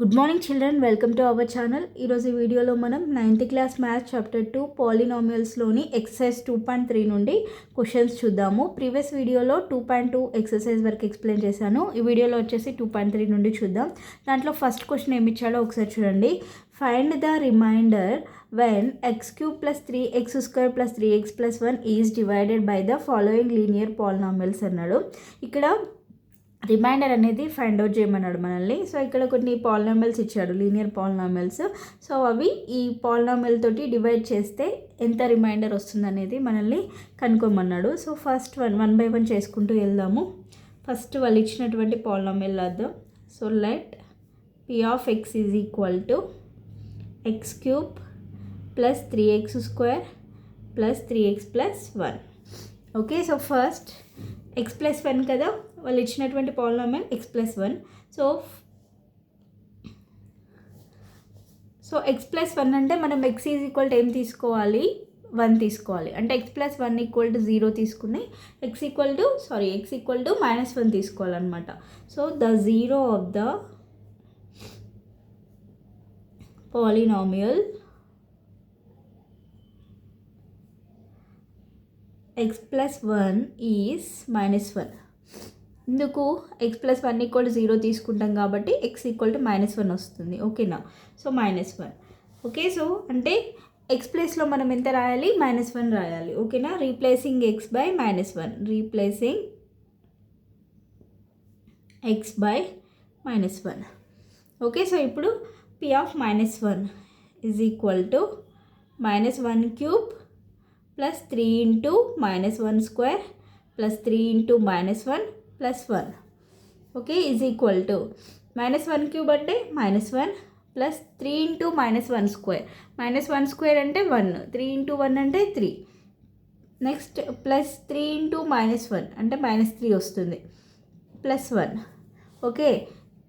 Good morning children, welcome to our channel. ఈరోజు వీడియోలో మనం 9th క్లాస్ మ్యాథ్స్ చాప్టర్ 2 పాలినామియల్స్లోని ఎక్సర్సైజ్ 2.3 నుండి క్వశ్చన్స్ చూద్దాము. ప్రీవియస్ వీడియోలో 2.2 ఎక్సర్సైజ్ వరకు ఎక్స్ప్లెయిన్ చేశాను. ఈ వీడియోలో వచ్చేసి 2.3 నుండి చూద్దాం. దాంట్లో ఫస్ట్ క్వశ్చన్ ఏమి ఇచ్చాడో ఒకసారి చూడండి. Find the reminder when x³ plus 3x² plus 3x plus 1 is divided by the following linear polynomials అన్నాడు. ఇక్కడ రిమైండర్ అనేది ఫైండ్ అవుట్ చేయమన్నాడు మనల్ని. సో ఇక్కడ కొన్ని పాలినామియల్స్ ఇచ్చాడు, లీనియర్ పాలినామియల్స్. సో అవి ఈ పాలినామియల్ తోటి డివైడ్ చేస్తే ఎంత రిమైండర్ వస్తుంది అనేది మనల్ని కనుక్కోమన్నాడు. So first one by one చేసుకుంటూ వెళ్దాము. ఫస్ట్ వాళ్ళు ఇచ్చినటువంటి పాలినామియల్ రాద్దాం. So let p of x is equal to x³ plus 3x² plus 3x plus 1. Okay, so first x plus 1 కదా, వాళ్ళు ఇచ్చినటువంటి polynomial x plus 1. So x plus 1 అంటే మనం x ఈజ్ ఈక్వల్ టు ఏం తీసుకోవాలి, 1 తీసుకోవాలి. అంటే x ప్లస్ 1 ఈక్వల్ టు 0 తీసుకుని x ఈక్వల్ టు -1 తీసుకోవాలన్నమాట. So the zero of the polynomial x plus 1 is -1. ఇందుకు x ప్లస్ 1 ఈక్వల్ టు 0 తీసుకుంటాం కాబట్టి x ఈక్వల్ టు -1 వస్తుంది. ఓకేనా, సో -1. ఓకే, సో అంటే x ప్లేస్లో మనం ఎంత రాయాలి, -1 రాయాలి. ఓకేనా, replacing x by -1, replacing x by -1. Okay, so ఇప్పుడు p of -1 is equal to -1³ plus 3 into -1² plus 3 into -1 plus 1. Okay, is equal to -1³ అంటే -1 ప్లస్ 3 ఇంటూ -1² -1² అంటే 1, 3 ఇంటూ 1 అంటే 3. నెక్స్ట్ ప్లస్ 3 ఇంటూ -1 అంటే -3 వస్తుంది, plus 1. Okay,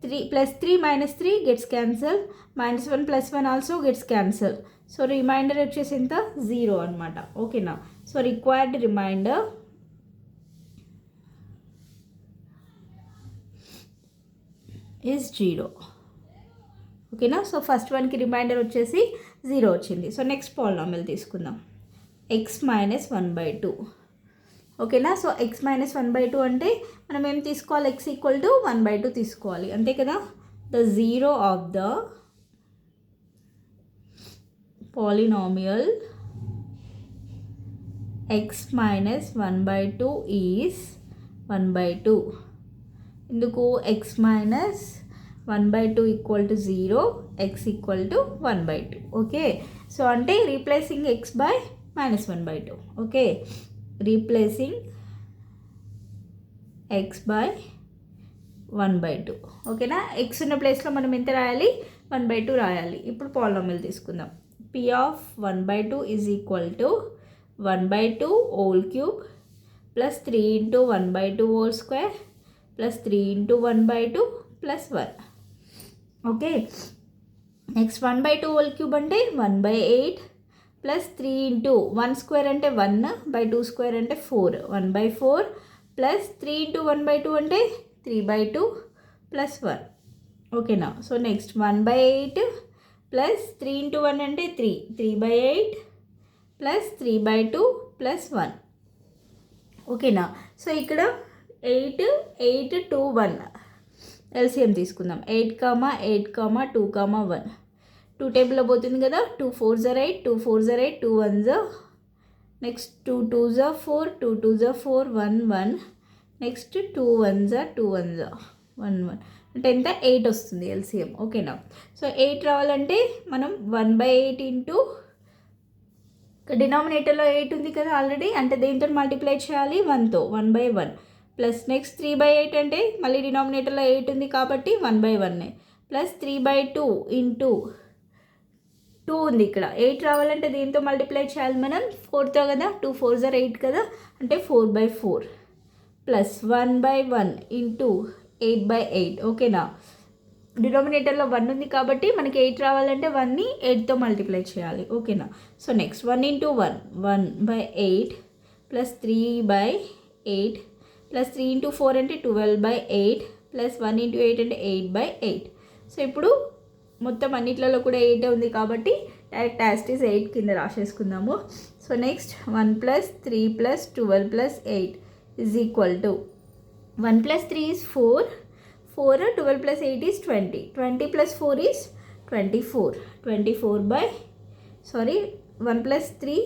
3 plus 3 -3 gets cancel, -1 plus 1 also gets cancel. So remainder వచ్చేసి ఎంత, 0 అనమాట. ఓకేనా, so required remainder is 0. ఓకేనా, సో ఫస్ట్ వన్కి రిమైండర్ వచ్చేసి 0 వచ్చింది. సో నెక్స్ట్ పాలినామియల్ తీసుకుందాం, x మైనస్ 1/2. ఓకేనా, సో x మైనస్ 1/2 అంటే మనం ఏం తీసుకోవాలి, x ఈక్వల్ టు 1/2 తీసుకోవాలి, అంతే కదా. The zero of the polynomial x minus 1/2 is 1/2. ఇందుకు x minus 1/2 equal to 0, x equal to 1/2. Okay, so అంటే replacing x by -1/2. Okay, replacing x by 1/2. ఓకేనా, x ఉన్న ప్లేస్లో మనం ఎంత రాయాలి, 1/2 రాయాలి. ఇప్పుడు పాలినామియల్ తీసుకుందాం. p of 1/2 is equal to 1/2 whole cube plus 3 into 1/2 whole square plus 3 into 1/2 plus 1. Okay, next 1/2 whole cube అంటే 1/8 ప్లస్ 3 ఇంటూ 1 స్క్వేర్ అంటే 1/2 స్క్వేర్ అంటే 4, 1/4 ప్లస్ 3 ఇంటూ 1/2 అంటే 3/2 ప్లస్ 1. ఓకేనా, సో నెక్స్ట్ 1/8 ప్లస్ 3 ఇంటూ 1 అంటే 3, 3/8 ప్లస్ 3/2 ప్లస్ 1. ఓకేనా, so ఇక్కడ 8, 8, 2, 1 LCM తీసుకుందాం. 8, 8, 2, 1 2 టేబుల్లో పోతుంది కదా. 2 4s are 8, 2 4s are 8, 2 1s are, next 2 2s are 4, 2 2s are 4, 1 1, next 2 1s are 2 1s are 1 1 అంటే ఎంత, 8 వస్తుంది ఎల్సిఎం. ఓకేనా, సో 8 రావాలంటే మనం 1/8 ఇంటూ డినామినేటర్లో 8 ఉంది కదా ఆల్రెడీ, అంటే దేంతో మల్టిప్లై చేయాలి, 1తో, 1/1 ప్లస్ నెక్స్ట్ 3/8 అంటే మళ్ళీ డినామినేటర్లో 8 ఉంది కాబట్టి 1/1 ప్లస్ 3/2 ఇంటూ 2 ఉంది ఇక్కడ. 8 రావాలంటే దేంతో మల్టిప్లై చేయాలి మనం, 4తో కదా. 2 4s are 8 కదా, అంటే 4/4 ప్లస్ 1/1 ఇంటూ 8/8. ఓకేనా, డినామినేటర్లో 1 ఉంది కాబట్టి మనకి 8 రావాలంటే 1ని 8తో మల్టిప్లై చేయాలి. ఓకేనా, so next 1 into 1 1/8 plus 3/8 plus 3 into 4 అంటే 12/8 ప్లస్ 1 ఇంటూ 8 అంటే 8/8. సో ఇప్పుడు మొత్తం అన్నిట్లలో కూడా 8 ఉంది కాబట్టి డైరెక్ట్ యాజ్ ఇట్ ఈస్ 8 కింద రాసేసుకుందాము. So next 1 + 3 + 12 + 8 is equal to 1 + 3 is 4, 12 + 8 is 20, 20 + 4 is 24, 1 + 3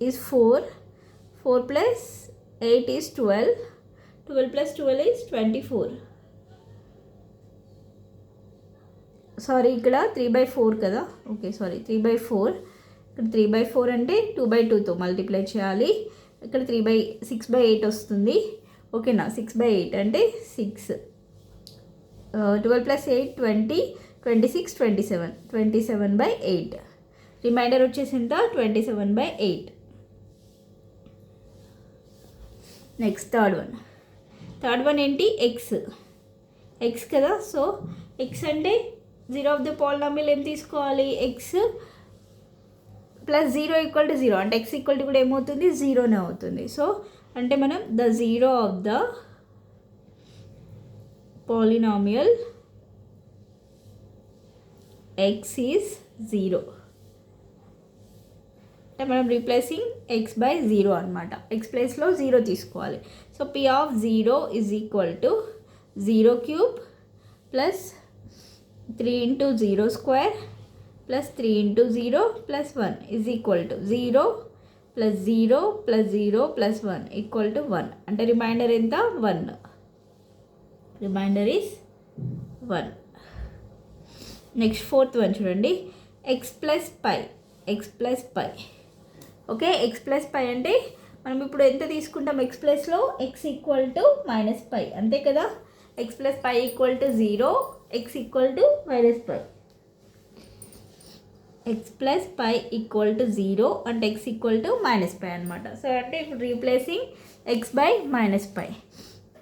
is 4, 4 + 8 is 12, 12 + 12 is 24. Sorry ఇక్కడ 3/4 కదా, ఓకే సారీ 3/4. ఇక్కడ 3/4 అంటే 2/2తో మల్టిప్లై చేయాలి. ఇక్కడ 6/8 వస్తుంది. ఓకేనా, 6/8 అంటే 6, 12 + 8 20, 26, 27, 27/8. రిమైండర్ వచ్చేసి ఎంత, 27/8. నెక్స్ట్ థర్డ్ వన్ ఏంటి, ఎక్స్ కదా. సో ఎక్స్ అంటే 0 ఆఫ్ ద పాలినామియల్ ఏం తీసుకోవాలి, ఎక్స్ + 0 = 0 అంటే ఎక్స్ ఈక్వల్ టు కూడా ఏమవుతుంది, 0నే అవుతుంది. సో అంటే మనం the 0 of the polynomial X is 0 అంటే మనం రీప్లేసింగ్ x/0 అనమాట. ఎక్స్ ప్లేస్లో 0 తీసుకోవాలి. So P of 0 is equal to 0³ + 3 × 0² + 3 × 0 + 1 is equal to 0 + 0 + 0 + 1 equal to 1. అంటే రిమైండర్ ఎంత, 1. Reminder is 1. Next fourth one చూడండి, x + π. ఓకే, x + π అంటే మనం ఇప్పుడు ఎంత తీసుకుంటాం, ఎక్స్ ప్లేస్లో x = -π అంతే కదా. x + π = 0, x = -π. x + π = 0 అంటే x = -π అనమాట. సో అంటే ఇప్పుడు రీప్లేసింగ్ x/-π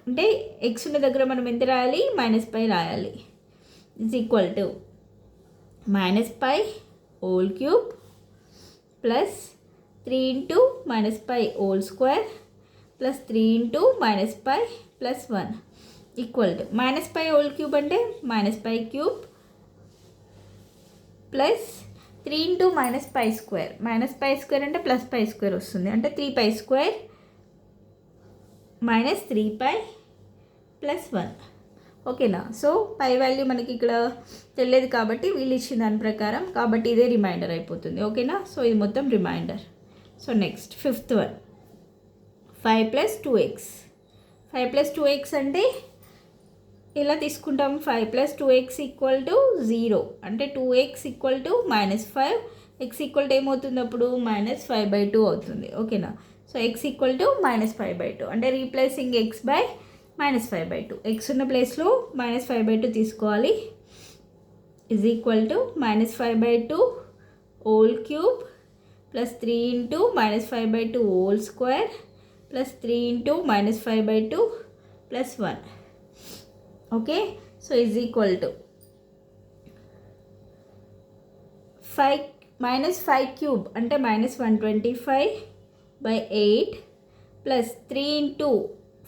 అంటే x ఉన్న దగ్గర మనం ఎంత రాయాలి, -π రాయాలి. Is equal to -π whole cube plus 3 × -π whole square plus 3 × -π plus 1 equal to -π whole cube అంటే -π³ ప్లస్ 3 × -π స్క్వేర్, -π² అంటే +π² వస్తుంది అంటే 3π² - 3π ప్లస్ 1. ఓకేనా. సో పై వాల్యూ మనకి ఇక్కడ తెలియదు కాబట్టి వీళ్ళు ఇచ్చిన దాని ప్రకారం, కాబట్టి ఇదే రిమైండర్ అయిపోతుంది. ఓకేనా. సో ఇది మొత్తం remainder. So next fifth one 5 + 2x. 5 + 2x అంటే ఇలా తీసుకుంటాం, 5 + 2x = 0 అంటే 2x = -5, x = ఏమవుతుంది అప్పుడు, -5/2 అవుతుంది. ఓకేనా. సో x = -5/2 అంటే రీప్లేసింగ్ x/-5/2. x ఉన్న ప్లేస్లో -5/2 తీసుకోవాలి. Is equal to -5/2 whole cube plus 3 × -5/2 whole square plus 3 × -5/2 plus 1. Okay. So is equal to 5 అంటే -125/8 ప్లస్ 3 ×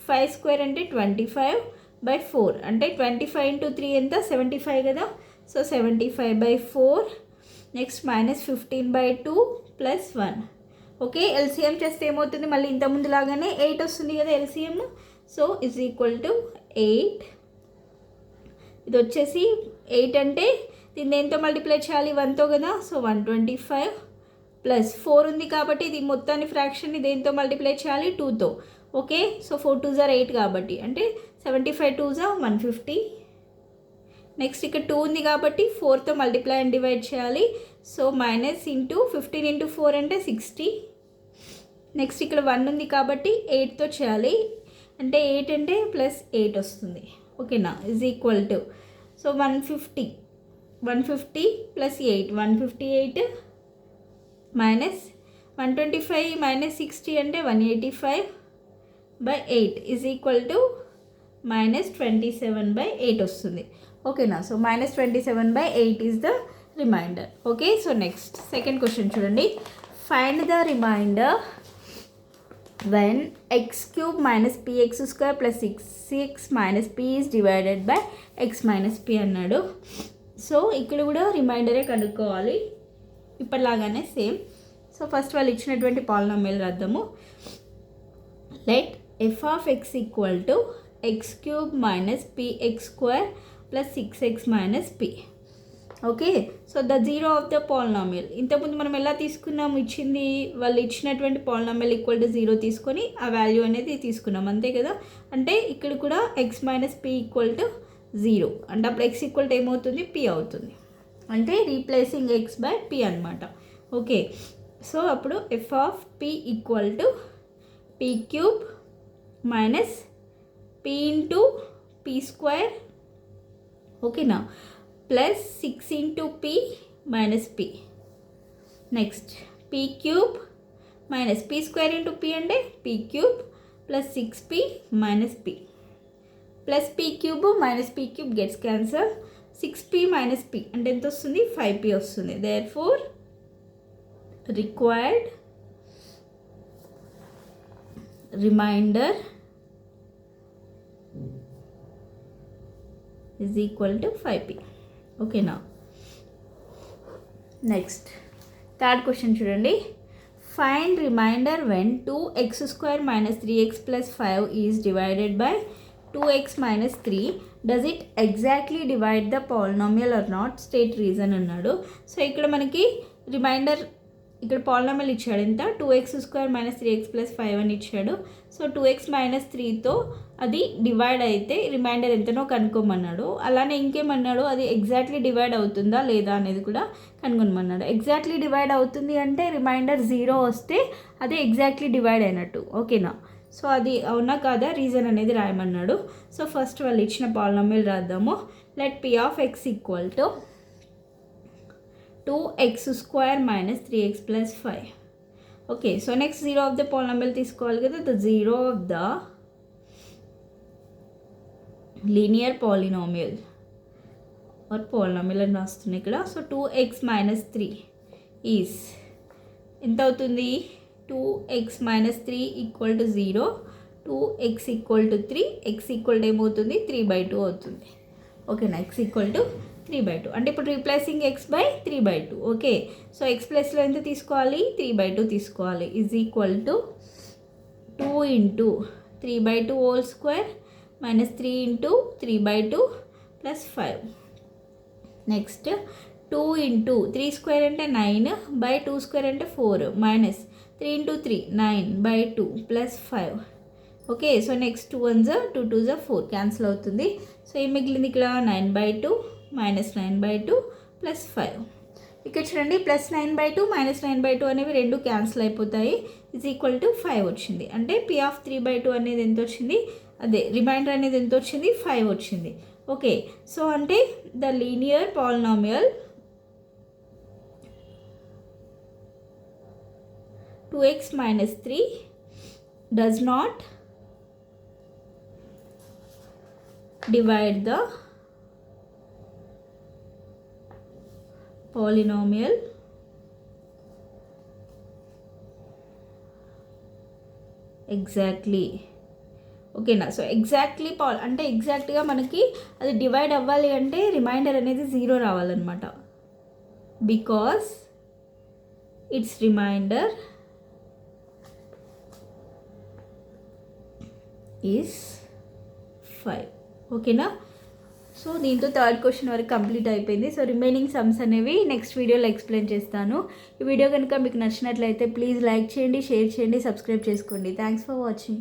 5² అంటే 25/4 అంటే 25 × 3 ఎంత, 75 కదా. So 75/4. Next -15/2 plus 1. Okay, LCM చేస్తే ఏమవుతుంది, మళ్ళీ ఇంతకుముందు లాగానే 8 వస్తుంది కదా LCM. So is equal to 8. ఇది వచ్చేసి 8 అంటే దీన్ని ఎంతో మల్టిప్లై చేయాలి, 1తో కదా. సో 125 ప్లస్ 4 ఉంది కాబట్టి ఇది మొత్తాన్ని ఫ్రాక్షన్ని దేంతో మల్టిప్లై చేయాలి, 2తో. ఓకే. సో 4 2s are 8 కాబట్టి అంటే 75 2s are 150. నెక్స్ట్ ఇక్కడ 2 ఉంది కాబట్టి 4తో మల్టిప్లై అండ్ డివైడ్ చేయాలి. సో -15 × 4 అంటే 60. నెక్స్ట్ ఇక్కడ 1 ఉంది కాబట్టి 8తో చేయాలి అంటే 8 అంటే +8 వస్తుంది. ఓకేనా. ఈజ్ ఈక్వల్ టు సో 150 + 8 158 -125 - 60 అంటే 185/8 ఈజ్ ఈక్వల్ టు -27/8 వస్తుంది. ఓకేనా. So -27/8 is the reminder. Okay. So next second question చూడండి, find the reminder when x cube minus px square plus 6x minus p is divided by x minus p అన్నాడు. So ఇక్కడ కూడా రిమైండరే కనుక్కోవాలి, ఇప్పటిలాగానే same. So first వాళ్ళు ఇచ్చినటువంటి polynomial రాద్దాము. Let F of X equal to X cube minus P X square plus 6x minus P. Okay, so the zero of the polynomial. ఇంతకుముందు మనం ఎలా తీసుకున్నాం, ఇచ్చింది వాళ్ళు ఇచ్చినటువంటి పాలినామియల్ ఈక్వల్ టు 0 తీసుకొని ఆ వాల్యూ అనేది తీసుకున్నాం, అంతే కదా. అంటే ఇక్కడ కూడా X minus P equal to 0 అంటే అప్పుడు ఎక్స్ ఈక్వల్ టు ఏమవుతుంది, పి అవుతుంది. అంటే రీప్లేసింగ్ ఎక్స్ బై పి అనమాట. ఓకే, సో అప్పుడు F of P equal to P cube minus P into P square, ఓకేనా, plus 6 into P minus P. Next P cube minus P square into P అంటే P cube plus 6p minus P plus P cube minus P cube gets cancel. 6p minus P అంటే ఎంత వస్తుంది, 5p వస్తుంది. Therefore required remainder is equal to 5p. ఓకేనా. Next third question చూడండి. Find remainder when 2x² minus 3x plus 5 is divided by 2x minus 3. Does it exactly divide the polynomial or not? State reason అన్నాడు. So ఇక్కడ మనకి reminder, ఇక్కడ polynomial ఇచ్చాడు ఎంత, 2x² minus 3x plus 5 అని ఇచ్చాడు. So 2x minus 3తో అది divide అయితే రిమైండర్ ఎంతనో కనుక్కోమన్నాడు. అలానే ఇంకేమన్నాడు, అది ఎగ్జాక్ట్లీ డివైడ్ అవుతుందా లేదా అనేది కూడా కనుగొనమన్నాడు. ఎగ్జాక్ట్లీ డివైడ్ అవుతుంది అంటే రిమైండర్ 0 వస్తే అది ఎగ్జాక్ట్లీ డివైడ్ అయినట్టు, ఓకేనా. సో అది అవునా కాదా రీజన్ అనేది రాయమన్నాడు. సో ఫస్ట్ వాళ్ళు ఇచ్చిన పాలినామియల్ రాద్దాము. Let P of X equal to 2x² minus 3x plus 5. Okay, so next zero of the polynomial తీసుకోవాలి కదా. The zero of the linear polynomial or polynomial అని రాస్తుంది ఇక్కడ. సో 2x minus 3 ఈజ్ ఎంత అవుతుంది, 2x minus 3 equal to 0, 2x equal to 3, x equal to ఏమవుతుంది, 3/2 అవుతుంది. ఓకేనా, x ఈక్వల్ టు 3/2 అంటే ఇప్పుడు replacing x by 3/2. Okay, so x ప్లస్లో ఎంత తీసుకోవాలి, 3/2 తీసుకోవాలి. Is equal to 2 into 3/2 whole square minus 3 into 3/2 plus 5. Next 2 into 3 square అంటే 9 బై 2 స్క్వేర్ అంటే 4 minus 3 into 3 9/2 plus 5. Okay, so next 2 1s 2 2s 4 cancel అవుతుంది. So ఏం మిగిలింది ఇక్కడ, 9/2 మైనస్ 9/2 ప్లస్ 5. ఇక్కడ చూడండి, ప్లస్ 9/2 మైనస్ 9/2 అనేవి రెండు క్యాన్సిల్ అయిపోతాయి. ఈజ్ ఈక్వల్ టు 5 వచ్చింది. అంటే పి ఆఫ్ 3/2 అనేది ఎంత వచ్చింది, అదే రిమైండర్ అనేది ఎంత వచ్చింది, 5 వచ్చింది. ఓకే, సో అంటే the linear polynomial 2x minus 3 does not divide the polynomial exactly. ఓకేనా, సో ఎగ్జాక్ట్లీ అంటే ఎగ్జాక్ట్గా మనకి అది డివైడ్ అవ్వాలి అంటే రిమైండర్ అనేది 0 రావాలన్నమాట. Because it's remainder is 5. ఓకేనా, సో దీంతో థర్డ్ క్వశ్చన్ వరకు కంప్లీట్ అయిపోయింది. సో రిమైనింగ్ సమ్స్ అనేవి నెక్స్ట్ వీడియోలో ఎక్స్ప్లెయిన్ చేస్తాను. ఈ వీడియో కనుక మీకు నచ్చినట్లయితే ప్లీజ్ లైక్ చేయండి, షేర్ చేయండి, సబ్స్క్రైబ్ చేసుకోండి. Thanks for watching.